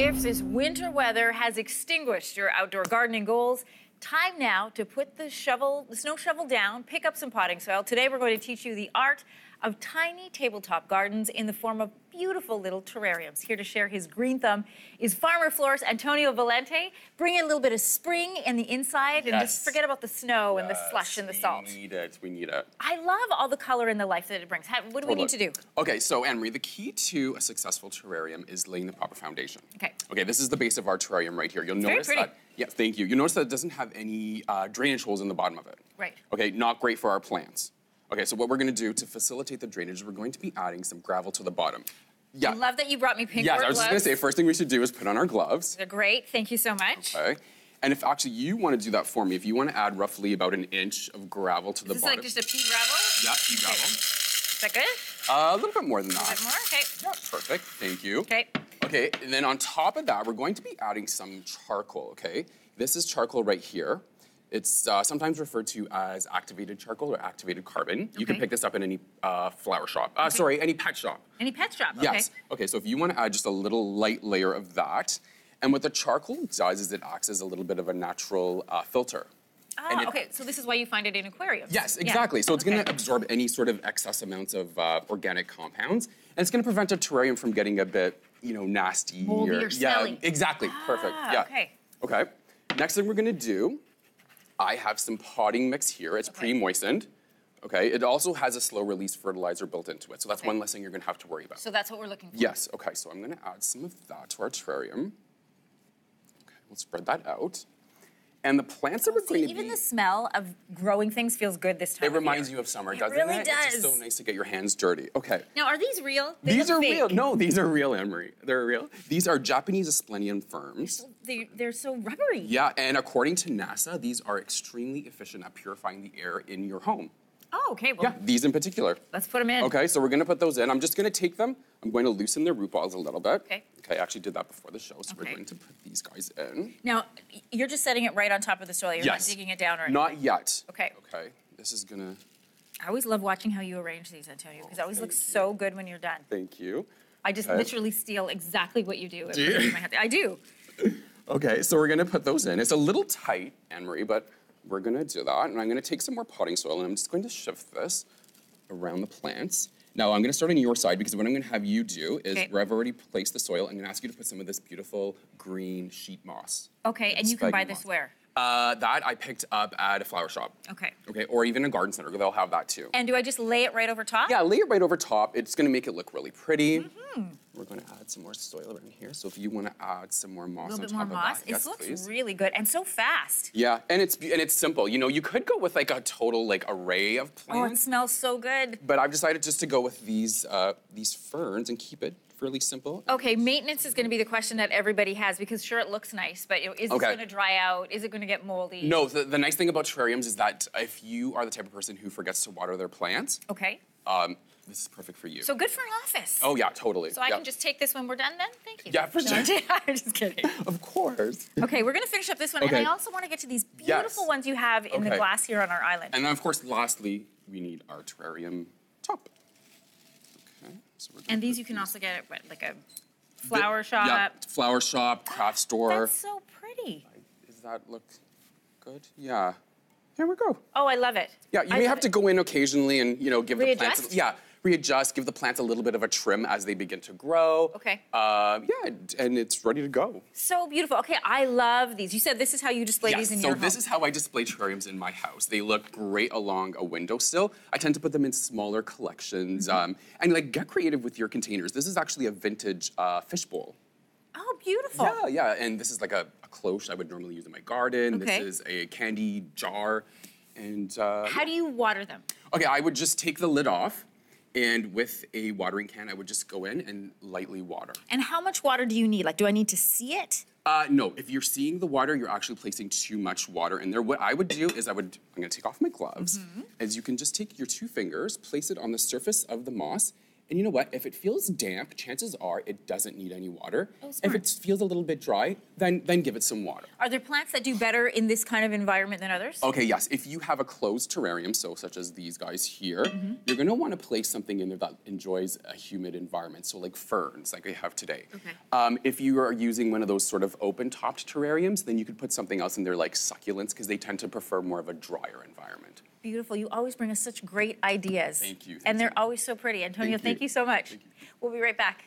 If this winter weather has extinguished your outdoor gardening goals, time now to put the snow shovel down, pick up some potting soil. Today we're going to teach you the art of tiny tabletop gardens in the form of beautiful little terrariums. Here to share his green thumb is farmer florist Antonio Valente. Bring a little bit of spring in the inside and just forget about the snow and the slush and the salt. We need it. I love all the color and the life that it brings. What do we need to do? Okay, so Anne-Marie, the key to a successful terrarium is laying the proper foundation. Okay, this is the base of our terrarium right here. You'll notice that. Yeah, thank you. You'll notice that it doesn't have any drainage holes in the bottom of it. Right. Okay, not great for our plants. Okay, so what we're gonna do to facilitate the drainage, we're going to be adding some gravel to the bottom. Yeah. I love that you brought me pink gloves. gloves. Yes, I was just gonna say, first thing we should do is put on our gloves. They're great, thank you so much. Okay, and if actually you wanna do that for me, if you wanna add roughly about an inch of gravel to the bottom. Is this like just a pea gravel? Yeah, pea gravel. Is that good? A little bit more than that. A bit more, okay. Yeah, perfect, thank you. Okay. Okay, and then on top of that, we're going to be adding some charcoal, okay? This is charcoal right here. It's sometimes referred to as activated charcoal or activated carbon. You can pick this up in any flower shop. Sorry, any pet shop. Any pet shop, okay. Yes. Okay, so if you want to add just a little light layer of that, and what the charcoal does is it acts as a little bit of a natural filter. Oh, okay, so this is why you find it in aquariums. Yes, exactly. Yeah. So it's going to absorb any sort of excess amounts of organic compounds, and it's going to prevent a terrarium from getting a bit, nasty. Moldy or smelly. Yeah, exactly. Perfect. Yeah. Okay. Next thing we're going to do, I have some potting mix here. It's pre-moistened. Okay. It also has a slow release fertilizer built into it, so that's one less thing you're going to have to worry about. So that's what we're looking for. Yes. Okay. So I'm going to add some of that to our terrarium. Okay. We'll spread that out. And the plants that we're going to even the smell of growing things feels good this time It reminds you of summer, doesn't it? It really does. It's just so nice to get your hands dirty. Okay. Now, are these real? These are real. No, these are real, Anne-Marie. They're real. These are Japanese Asplenium ferns. They're so rubbery. Yeah, and according to NASA, these are extremely efficient at purifying the air in your home. Oh, okay. Well, yeah, these in particular. Let's put them in. Okay, so we're going to put those in. I'm just going to take them. I'm going to loosen their root balls a little bit. Okay. Okay, I actually did that before the show, so we're going to put these guys in. Now, you're just setting it right on top of the soil. You're not digging it down or anything. Not yet. Okay. Okay, this is going to... I always love watching how you arrange these, Antonio, because it always looks so good when you're done. Thank you. I just literally steal exactly what you do. Do you? I do. Okay, so we're going to put those in. It's a little tight, Anne-Marie, but we're going to do that. And I'm going to take some more potting soil, and I'm just going to shift this around the plants. Now, I'm going to start on your side, because what I'm going to have you do is, where I've already placed the soil, I'm going to ask you to put some of this beautiful green sheet moss. Okay, and you can buy this where? That I picked up at a flower shop. Okay. Okay, or even a garden center. They'll have that too. And do I just lay it right over top? Yeah, lay it right over top. It's going to make it look really pretty. We're going to add some more soil around here. So if you want to add some more moss on top of that. A little bit more moss? It looks really good and so fast. Yeah, and it's simple. You could go with like a total array of plants. Oh, it smells so good. But I've decided just to go with these ferns and keep it fairly simple. Okay, maintenance is going to be the question that everybody has, because sure, it looks nice, but is it going to dry out? Is it going to get moldy? No, the nice thing about terrariums is that if you are the type of person who forgets to water their plants, this is perfect for you. So good for an office. Oh yeah, totally. So I can just take this when we're done then? Thank you. Yeah, for sure. I'm just kidding. Of course. Okay, we're going to finish up this one, and I also want to get to these beautiful ones you have in the glass here on our island. And then, of course, lastly, we need our terrarium top. Okay. So and these you can also get at like a flower shop. Yeah, flower shop, craft store. That's so pretty. Does that look good? Yeah. Here we go. Oh, I love it. Yeah, you may have to go in occasionally and, give the plants... Yeah, readjust, give the plants a little bit of a trim as they begin to grow. Okay. And it's ready to go. So beautiful. Okay, I love these. You said this is how you display these in your home. So this is how I display terrariums in my house. They look great along a windowsill. I tend to put them in smaller collections. And get creative with your containers. This is actually a vintage fish bowl. Oh, beautiful. Yeah, and this is like a cloche I would normally use in my garden. Okay. This is a candy jar. And how do you water them? Okay, I would just take the lid off. And with a watering can, I would just go in and lightly water. And how much water do you need? Like, do I need to see it? No, if you're seeing the water, you're actually placing too much water in there. What I would do is I'm gonna take off my gloves, as you can just take your 2 fingers, place it on the surface of the moss, And you know what? If it feels damp, chances are it doesn't need any water. Oh, If smart. it feels a little bit dry, then give it some water. Are there plants that do better in this kind of environment than others? Okay, yes. If you have a closed terrarium, so such as these guys here, you're gonna wanna place something in there that enjoys a humid environment, so like ferns, like we have today. Okay. If you are using one of those sort of open-topped terrariums, then you could put something else in there like succulents, because they tend to prefer more of a drier environment. Beautiful. You always bring us such great ideas. Thank you. And they're always so pretty. Antonio, thank you so much. We'll be right back.